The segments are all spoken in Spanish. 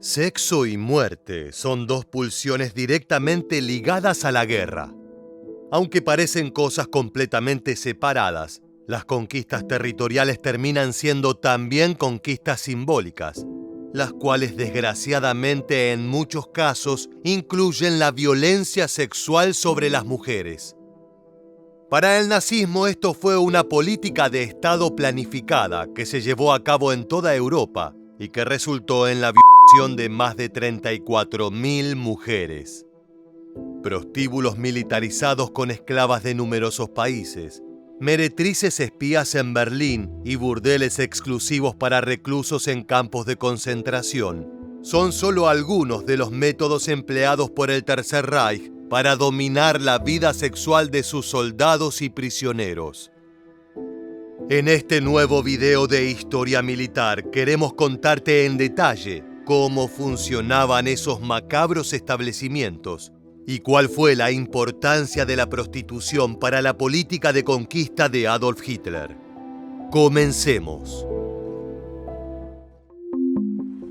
Sexo y muerte son dos pulsiones directamente ligadas a la guerra. Aunque parecen cosas completamente separadas, las conquistas territoriales terminan siendo también conquistas simbólicas, las cuales desgraciadamente en muchos casos incluyen la violencia sexual sobre las mujeres. Para el nazismo esto fue una política de Estado planificada que se llevó a cabo en toda Europa y que resultó en la violación de más de 34.000 mujeres. Prostíbulos militarizados con esclavas de numerosos países, meretrices espías en Berlín y burdeles exclusivos para reclusos en campos de concentración son solo algunos de los métodos empleados por el Tercer Reich para dominar la vida sexual de sus soldados y prisioneros. En este nuevo video de historia militar queremos contarte en detalle cómo funcionaban esos macabros establecimientos y cuál fue la importancia de la prostitución para la política de conquista de Adolf Hitler. Comencemos.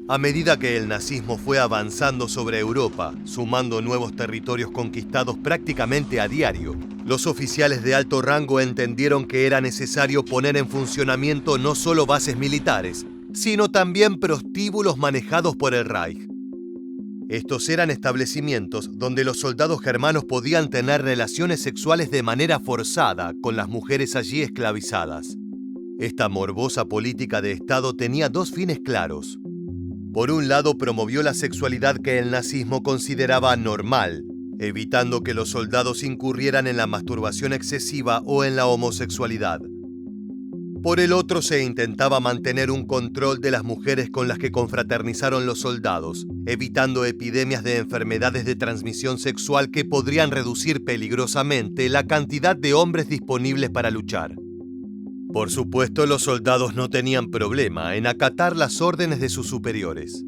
A medida que el nazismo fue avanzando sobre Europa, sumando nuevos territorios conquistados prácticamente a diario, los oficiales de alto rango entendieron que era necesario poner en funcionamiento no solo bases militares, sino también prostíbulos manejados por el Reich. Estos eran establecimientos donde los soldados germanos podían tener relaciones sexuales de manera forzada con las mujeres allí esclavizadas. Esta morbosa política de Estado tenía dos fines claros. Por un lado, promovió la sexualidad que el nazismo consideraba normal, evitando que los soldados incurrieran en la masturbación excesiva o en la homosexualidad. Por el otro, se intentaba mantener un control de las mujeres con las que confraternizaron los soldados, evitando epidemias de enfermedades de transmisión sexual que podrían reducir peligrosamente la cantidad de hombres disponibles para luchar. Por supuesto, los soldados no tenían problema en acatar las órdenes de sus superiores.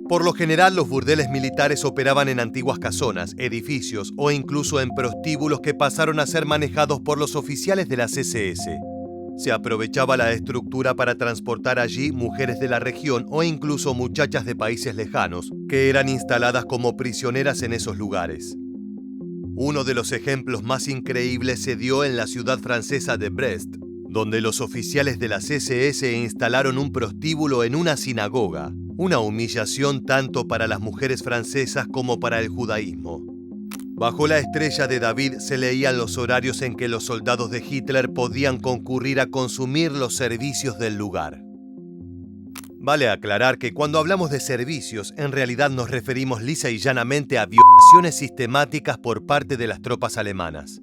Por lo general, los burdeles militares operaban en antiguas casonas, edificios o incluso en prostíbulos que pasaron a ser manejados por los oficiales de las SS. Se aprovechaba la estructura para transportar allí mujeres de la región o incluso muchachas de países lejanos, que eran instaladas como prisioneras en esos lugares. Uno de los ejemplos más increíbles se dio en la ciudad francesa de Brest, donde los oficiales de las SS instalaron un prostíbulo en una sinagoga. Una humillación tanto para las mujeres francesas como para el judaísmo. Bajo la estrella de David se leían los horarios en que los soldados de Hitler podían concurrir a consumir los servicios del lugar. Vale aclarar que cuando hablamos de servicios, en realidad nos referimos lisa y llanamente a violaciones sistemáticas por parte de las tropas alemanas.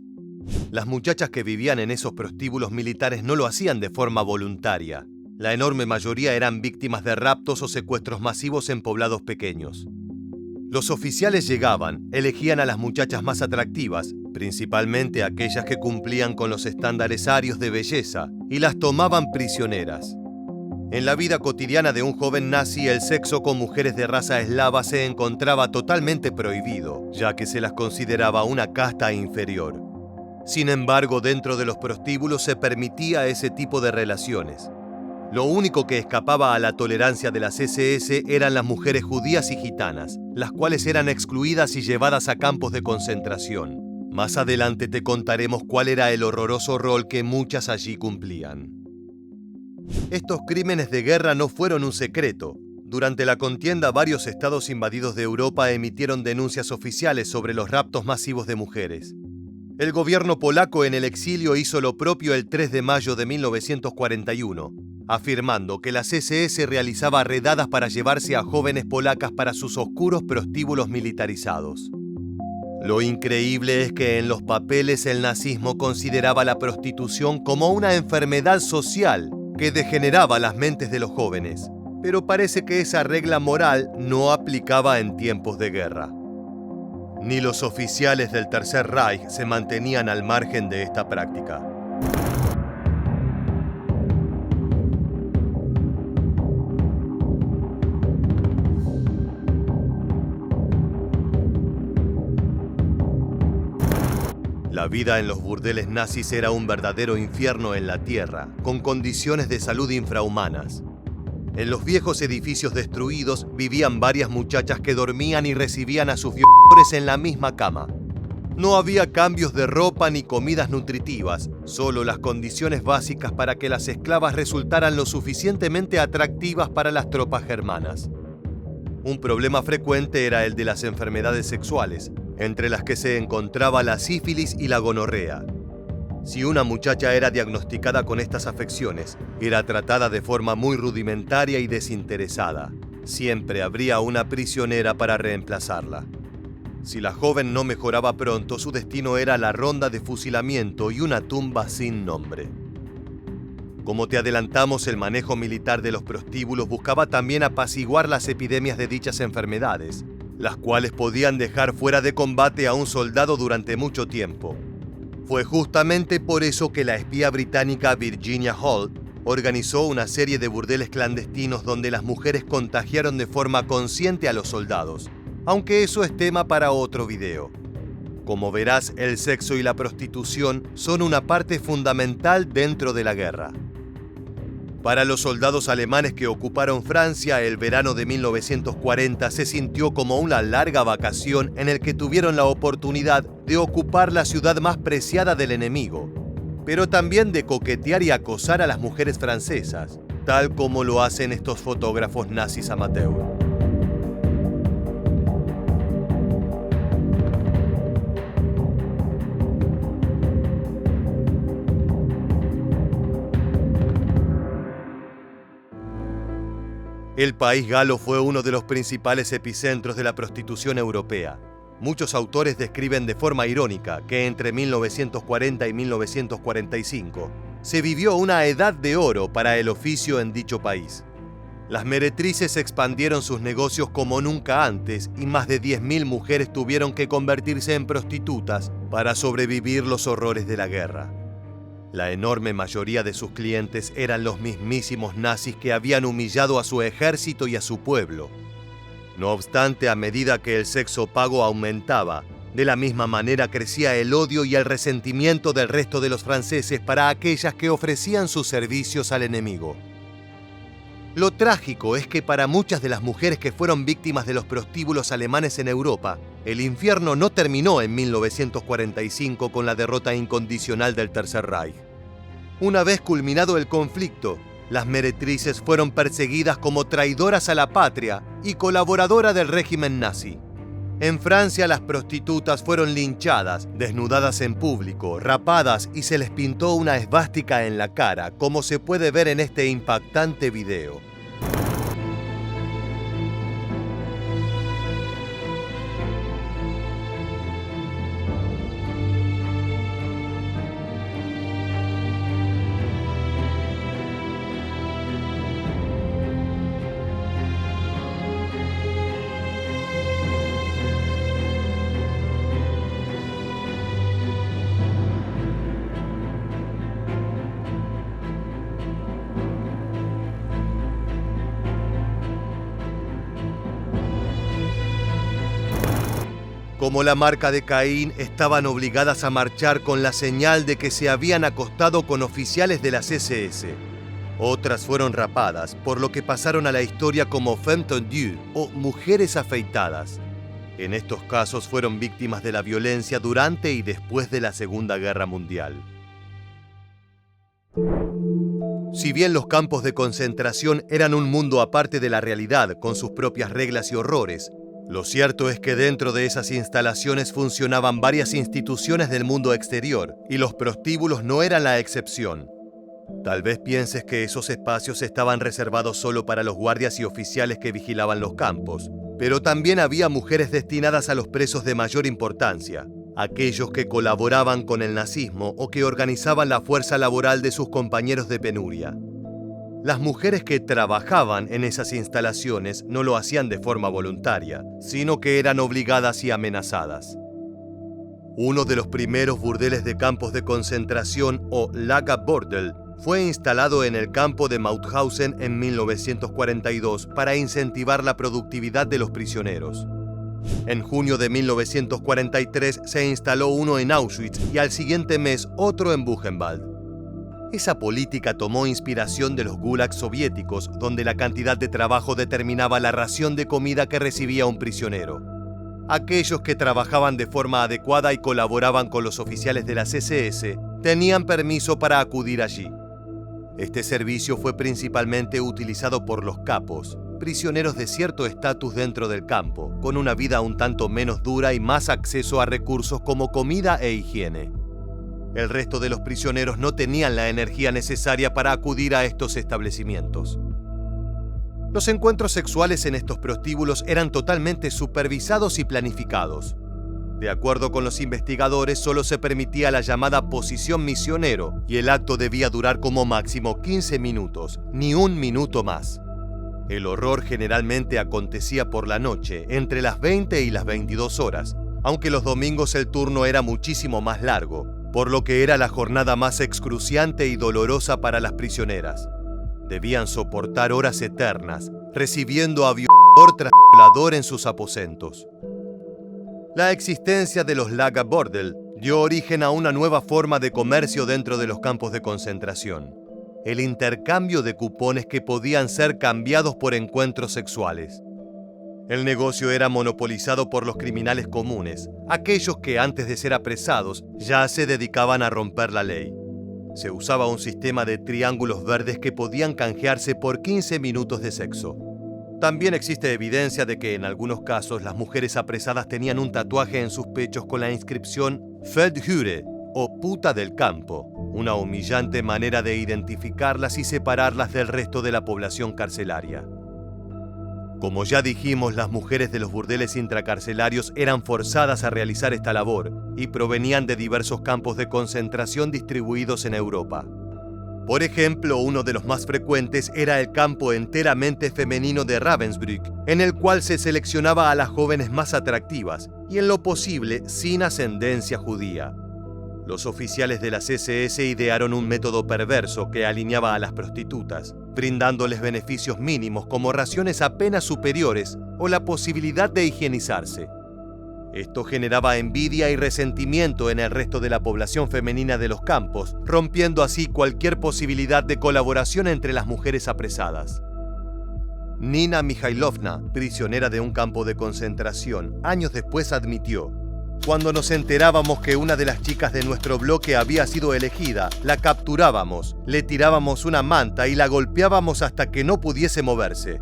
Las muchachas que vivían en esos prostíbulos militares no lo hacían de forma voluntaria. La enorme mayoría eran víctimas de raptos o secuestros masivos en poblados pequeños. Los oficiales llegaban, elegían a las muchachas más atractivas, principalmente aquellas que cumplían con los estándares arios de belleza, y las tomaban prisioneras. En la vida cotidiana de un joven nazi, el sexo con mujeres de raza eslava se encontraba totalmente prohibido, ya que se las consideraba una casta inferior. Sin embargo, dentro de los prostíbulos se permitía ese tipo de relaciones. Lo único que escapaba a la tolerancia de las SS eran las mujeres judías y gitanas, las cuales eran excluidas y llevadas a campos de concentración. Más adelante te contaremos cuál era el horroroso rol que muchas allí cumplían. Estos crímenes de guerra no fueron un secreto. Durante la contienda, varios estados invadidos de Europa emitieron denuncias oficiales sobre los raptos masivos de mujeres. El gobierno polaco en el exilio hizo lo propio el 3 de mayo de 1941. Afirmando que las SS realizaba redadas para llevarse a jóvenes polacas para sus oscuros prostíbulos militarizados. Lo increíble es que en los papeles el nazismo consideraba la prostitución como una enfermedad social que degeneraba las mentes de los jóvenes, pero parece que esa regla moral no aplicaba en tiempos de guerra. Ni los oficiales del Tercer Reich se mantenían al margen de esta práctica. La vida en los burdeles nazis era un verdadero infierno en la tierra, con condiciones de salud infrahumanas. En los viejos edificios destruidos vivían varias muchachas que dormían y recibían a sus violadores en la misma cama. No había cambios de ropa ni comidas nutritivas, solo las condiciones básicas para que las esclavas resultaran lo suficientemente atractivas para las tropas germanas. Un problema frecuente era el de las enfermedades sexuales, entre las que se encontraba la sífilis y la gonorrea. Si una muchacha era diagnosticada con estas afecciones, era tratada de forma muy rudimentaria y desinteresada. Siempre habría una prisionera para reemplazarla. Si la joven no mejoraba pronto, su destino era la ronda de fusilamiento y una tumba sin nombre. Como te adelantamos, el manejo militar de los prostíbulos buscaba también apaciguar las epidemias de dichas enfermedades, las cuales podían dejar fuera de combate a un soldado durante mucho tiempo. Fue justamente por eso que la espía británica Virginia Holt organizó una serie de burdeles clandestinos donde las mujeres contagiaron de forma consciente a los soldados, aunque eso es tema para otro video. Como verás, el sexo y la prostitución son una parte fundamental dentro de la guerra. Para los soldados alemanes que ocuparon Francia, el verano de 1940 se sintió como una larga vacación en el que tuvieron la oportunidad de ocupar la ciudad más preciada del enemigo, pero también de coquetear y acosar a las mujeres francesas, tal como lo hacen estos fotógrafos nazis amateur. El país galo fue uno de los principales epicentros de la prostitución europea. Muchos autores describen de forma irónica que entre 1940 y 1945 se vivió una edad de oro para el oficio en dicho país. Las meretrices expandieron sus negocios como nunca antes y más de 10.000 mujeres tuvieron que convertirse en prostitutas para sobrevivir los horrores de la guerra. La enorme mayoría de sus clientes eran los mismísimos nazis que habían humillado a su ejército y a su pueblo. No obstante, a medida que el sexo pago aumentaba, de la misma manera crecía el odio y el resentimiento del resto de los franceses para aquellas que ofrecían sus servicios al enemigo. Lo trágico es que para muchas de las mujeres que fueron víctimas de los prostíbulos alemanes en Europa, el infierno no terminó en 1945 con la derrota incondicional del Tercer Reich. Una vez culminado el conflicto, las meretrices fueron perseguidas como traidoras a la patria y colaboradoras del régimen nazi. En Francia, las prostitutas fueron linchadas, desnudadas en público, rapadas y se les pintó una esvástica en la cara, como se puede ver en este impactante video. Como la marca de Caín, estaban obligadas a marchar con la señal de que se habían acostado con oficiales de las SS. Otras fueron rapadas, por lo que pasaron a la historia como femmes tendues o mujeres afeitadas. En estos casos fueron víctimas de la violencia durante y después de la Segunda Guerra Mundial. Si bien los campos de concentración eran un mundo aparte de la realidad, con sus propias reglas y horrores, lo cierto es que dentro de esas instalaciones funcionaban varias instituciones del mundo exterior, y los prostíbulos no eran la excepción. Tal vez pienses que esos espacios estaban reservados solo para los guardias y oficiales que vigilaban los campos, pero también había mujeres destinadas a los presos de mayor importancia, aquellos que colaboraban con el nazismo o que organizaban la fuerza laboral de sus compañeros de penuria. Las mujeres que trabajaban en esas instalaciones no lo hacían de forma voluntaria, sino que eran obligadas y amenazadas. Uno de los primeros burdeles de campos de concentración, o Lagerbordel, fue instalado en el campo de Mauthausen en 1942 para incentivar la productividad de los prisioneros. En junio de 1943 se instaló uno en Auschwitz y al siguiente mes otro en Buchenwald. Esa política tomó inspiración de los gulags soviéticos, donde la cantidad de trabajo determinaba la ración de comida que recibía un prisionero. Aquellos que trabajaban de forma adecuada y colaboraban con los oficiales de las SS tenían permiso para acudir allí. Este servicio fue principalmente utilizado por los capos, prisioneros de cierto estatus dentro del campo, con una vida un tanto menos dura y más acceso a recursos como comida e higiene. El resto de los prisioneros no tenían la energía necesaria para acudir a estos establecimientos. Los encuentros sexuales en estos prostíbulos eran totalmente supervisados y planificados. De acuerdo con los investigadores, solo se permitía la llamada posición misionero y el acto debía durar como máximo 15 minutos, ni un minuto más. El horror generalmente acontecía por la noche, entre las 20 y las 22 horas, aunque los domingos el turno era muchísimo más largo, por lo que era la jornada más excruciante y dolorosa para las prisioneras. Debían soportar horas eternas, recibiendo a violador tras violador en sus aposentos. La existencia de los Lagerbordel dio origen a una nueva forma de comercio dentro de los campos de concentración: el intercambio de cupones que podían ser cambiados por encuentros sexuales. El negocio era monopolizado por los criminales comunes, aquellos que antes de ser apresados ya se dedicaban a romper la ley. Se usaba un sistema de triángulos verdes que podían canjearse por 15 minutos de sexo. También existe evidencia de que en algunos casos las mujeres apresadas tenían un tatuaje en sus pechos con la inscripción Feldhure, o puta del campo, una humillante manera de identificarlas y separarlas del resto de la población carcelaria. Como ya dijimos, las mujeres de los burdeles intracarcelarios eran forzadas a realizar esta labor y provenían de diversos campos de concentración distribuidos en Europa. Por ejemplo, uno de los más frecuentes era el campo enteramente femenino de Ravensbrück, en el cual se seleccionaba a las jóvenes más atractivas y en lo posible sin ascendencia judía. Los oficiales de las SS idearon un método perverso que alineaba a las prostitutas, brindándoles beneficios mínimos como raciones apenas superiores o la posibilidad de higienizarse. Esto generaba envidia y resentimiento en el resto de la población femenina de los campos, rompiendo así cualquier posibilidad de colaboración entre las mujeres apresadas. Nina Mikhailovna, prisionera de un campo de concentración, años después admitió: cuando nos enterábamos que una de las chicas de nuestro bloque había sido elegida, la capturábamos, le tirábamos una manta y la golpeábamos hasta que no pudiese moverse.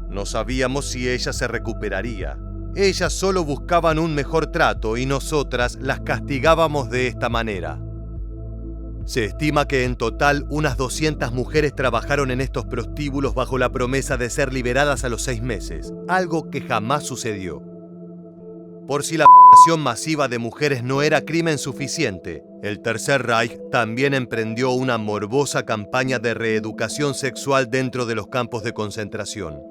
No sabíamos si ella se recuperaría. Ellas solo buscaban un mejor trato y nosotras las castigábamos de esta manera. Se estima que en total unas 200 mujeres trabajaron en estos prostíbulos bajo la promesa de ser liberadas a los 6 meses, algo que jamás sucedió. Por si la violación masiva de mujeres no era crimen suficiente, el Tercer Reich también emprendió una morbosa campaña de reeducación sexual dentro de los campos de concentración.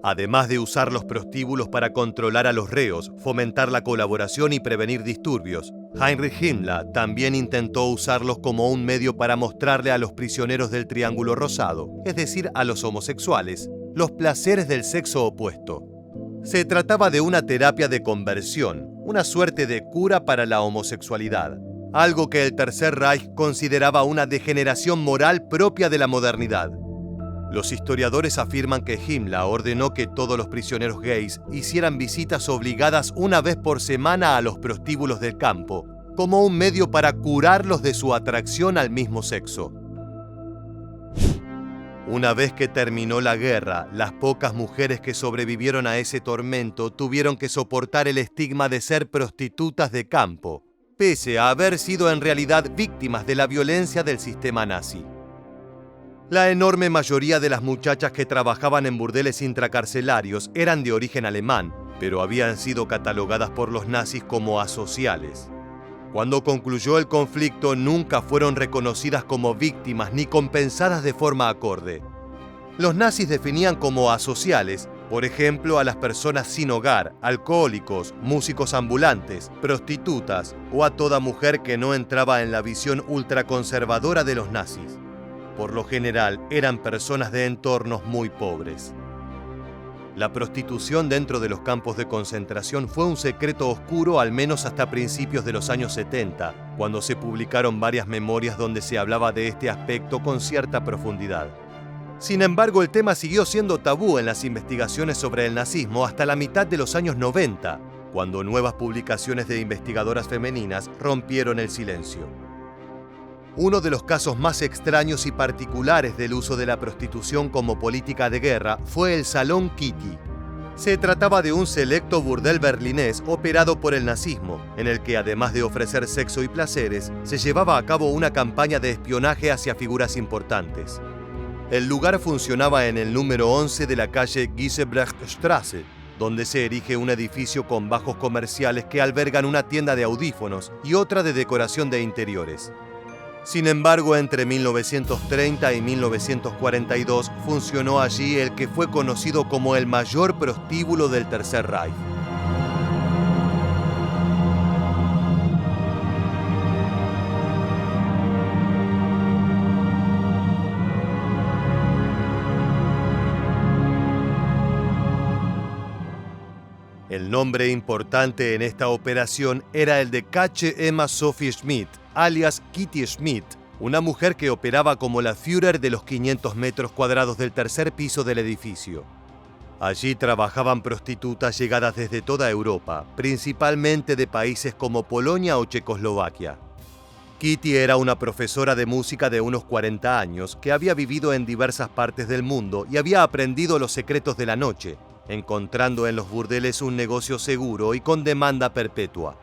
Además de usar los prostíbulos para controlar a los reos, fomentar la colaboración y prevenir disturbios, Heinrich Himmler también intentó usarlos como un medio para mostrarle a los prisioneros del Triángulo Rosado, es decir, a los homosexuales, los placeres del sexo opuesto. Se trataba de una terapia de conversión, una suerte de cura para la homosexualidad, algo que el Tercer Reich consideraba una degeneración moral propia de la modernidad. Los historiadores afirman que Himmler ordenó que todos los prisioneros gays hicieran visitas obligadas una vez por semana a los prostíbulos del campo, como un medio para curarlos de su atracción al mismo sexo. Una vez que terminó la guerra, las pocas mujeres que sobrevivieron a ese tormento tuvieron que soportar el estigma de ser prostitutas de campo, pese a haber sido en realidad víctimas de la violencia del sistema nazi. La enorme mayoría de las muchachas que trabajaban en burdeles intracarcelarios eran de origen alemán, pero habían sido catalogadas por los nazis como asociales. Cuando concluyó el conflicto, nunca fueron reconocidas como víctimas ni compensadas de forma acorde. Los nazis definían como asociales, por ejemplo, a las personas sin hogar, alcohólicos, músicos ambulantes, prostitutas o a toda mujer que no entraba en la visión ultraconservadora de los nazis. Por lo general, eran personas de entornos muy pobres. La prostitución dentro de los campos de concentración fue un secreto oscuro al menos hasta principios de los años 70, cuando se publicaron varias memorias donde se hablaba de este aspecto con cierta profundidad. Sin embargo, el tema siguió siendo tabú en las investigaciones sobre el nazismo hasta la mitad de los años 90, cuando nuevas publicaciones de investigadoras femeninas rompieron el silencio. Uno de los casos más extraños y particulares del uso de la prostitución como política de guerra fue el Salón Kitty. Se trataba de un selecto burdel berlinés operado por el nazismo, en el que además de ofrecer sexo y placeres, se llevaba a cabo una campaña de espionaje hacia figuras importantes. El lugar funcionaba en el número 11 de la calle Giesebrechtstraße, donde se erige un edificio con bajos comerciales que albergan una tienda de audífonos y otra de decoración de interiores. Sin embargo, entre 1930 y 1942 funcionó allí el que fue conocido como el mayor prostíbulo del Tercer Reich. El nombre importante en esta operación era el de Katja Emma Sophie Schmidt, alias Kitty Schmidt, una mujer que operaba como la Führer de los 500 metros cuadrados del tercer piso del edificio. Allí trabajaban prostitutas llegadas desde toda Europa, principalmente de países como Polonia o Checoslovaquia. Kitty era una profesora de música de unos 40 años que había vivido en diversas partes del mundo y había aprendido los secretos de la noche, encontrando en los burdeles un negocio seguro y con demanda perpetua.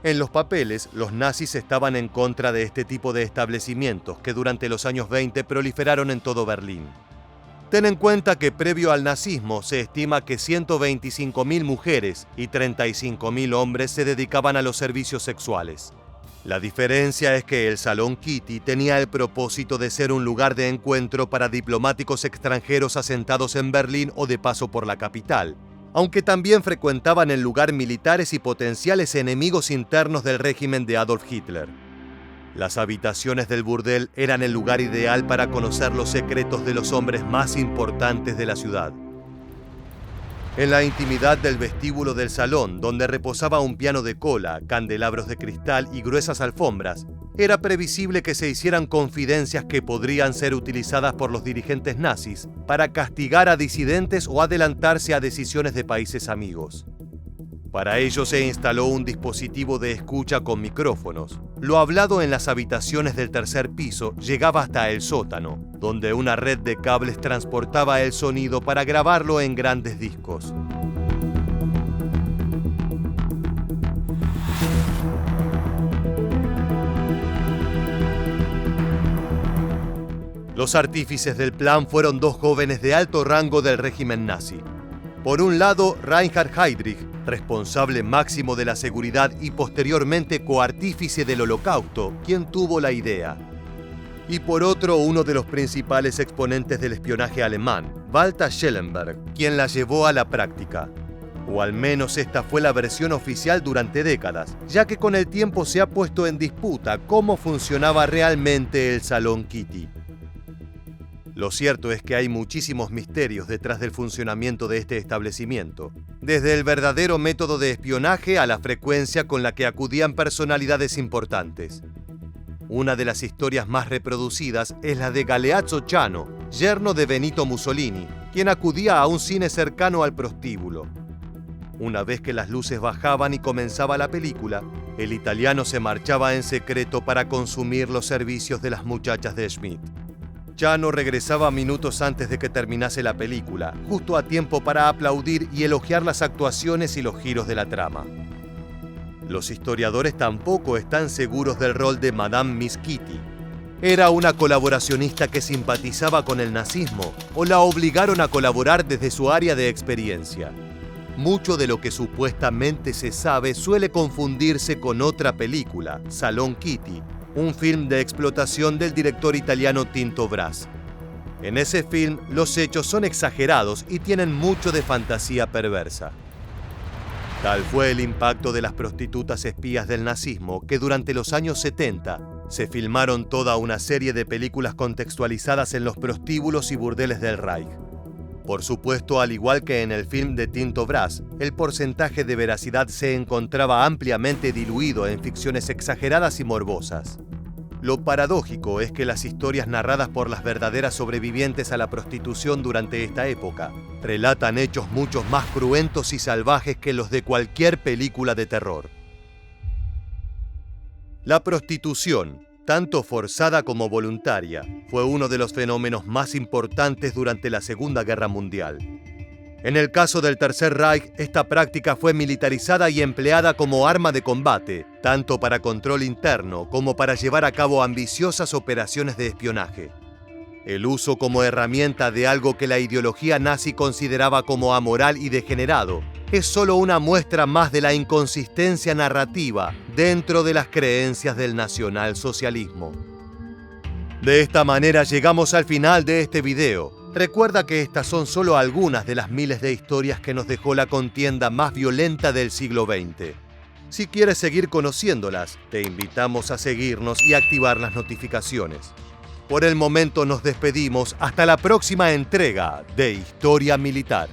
En los papeles, los nazis estaban en contra de este tipo de establecimientos que durante los años 20 proliferaron en todo Berlín. Ten en cuenta que previo al nazismo se estima que 125.000 mujeres y 35.000 hombres se dedicaban a los servicios sexuales. La diferencia es que el Salón Kitty tenía el propósito de ser un lugar de encuentro para diplomáticos extranjeros asentados en Berlín o de paso por la capital, aunque también frecuentaban el lugar militares y potenciales enemigos internos del régimen de Adolf Hitler. Las habitaciones del burdel eran el lugar ideal para conocer los secretos de los hombres más importantes de la ciudad. En la intimidad del vestíbulo del salón, donde reposaba un piano de cola, candelabros de cristal y gruesas alfombras, era previsible que se hicieran confidencias que podrían ser utilizadas por los dirigentes nazis para castigar a disidentes o adelantarse a decisiones de países amigos. Para ello se instaló un dispositivo de escucha con micrófonos. Lo hablado en las habitaciones del tercer piso llegaba hasta el sótano, donde una red de cables transportaba el sonido para grabarlo en grandes discos. Los artífices del plan fueron dos jóvenes de alto rango del régimen nazi. Por un lado, Reinhard Heydrich, responsable máximo de la seguridad y posteriormente coartífice del Holocausto, quien tuvo la idea. Y por otro, uno de los principales exponentes del espionaje alemán, Walter Schellenberg, quien la llevó a la práctica. O al menos esta fue la versión oficial durante décadas, ya que con el tiempo se ha puesto en disputa cómo funcionaba realmente el Salón Kitty. Lo cierto es que hay muchísimos misterios detrás del funcionamiento de este establecimiento, desde el verdadero método de espionaje a la frecuencia con la que acudían personalidades importantes. Una de las historias más reproducidas es la de Galeazzo Ciano, yerno de Benito Mussolini, quien acudía a un cine cercano al prostíbulo. Una vez que las luces bajaban y comenzaba la película, el italiano se marchaba en secreto para consumir los servicios de las muchachas de Schmidt. Ciano regresaba minutos antes de que terminase la película, justo a tiempo para aplaudir y elogiar las actuaciones y los giros de la trama. Los historiadores tampoco están seguros del rol de Madame Miss Kitty. ¿Era una colaboracionista que simpatizaba con el nazismo o la obligaron a colaborar desde su área de experiencia? Mucho de lo que supuestamente se sabe suele confundirse con otra película, Salón Kitty, un film de explotación del director italiano Tinto Brass. En ese film, los hechos son exagerados y tienen mucho de fantasía perversa. Tal fue el impacto de las prostitutas espías del nazismo que durante los años 70 se filmaron toda una serie de películas contextualizadas en los prostíbulos y burdeles del Reich. Por supuesto, al igual que en el film de Tinto Brass, el porcentaje de veracidad se encontraba ampliamente diluido en ficciones exageradas y morbosas. Lo paradójico es que las historias narradas por las verdaderas sobrevivientes a la prostitución durante esta época relatan hechos mucho más cruentos y salvajes que los de cualquier película de terror. La prostitución, tanto forzada como voluntaria, fue uno de los fenómenos más importantes durante la Segunda Guerra Mundial. En el caso del Tercer Reich, esta práctica fue militarizada y empleada como arma de combate, tanto para control interno como para llevar a cabo ambiciosas operaciones de espionaje. El uso como herramienta de algo que la ideología nazi consideraba como amoral y degenerado es solo una muestra más de la inconsistencia narrativa dentro de las creencias del nacionalsocialismo. De esta manera llegamos al final de este video. Recuerda que estas son solo algunas de las miles de historias que nos dejó la contienda más violenta del siglo XX. Si quieres seguir conociéndolas, te invitamos a seguirnos y activar las notificaciones. Por el momento nos despedimos hasta la próxima entrega de Historia Militar.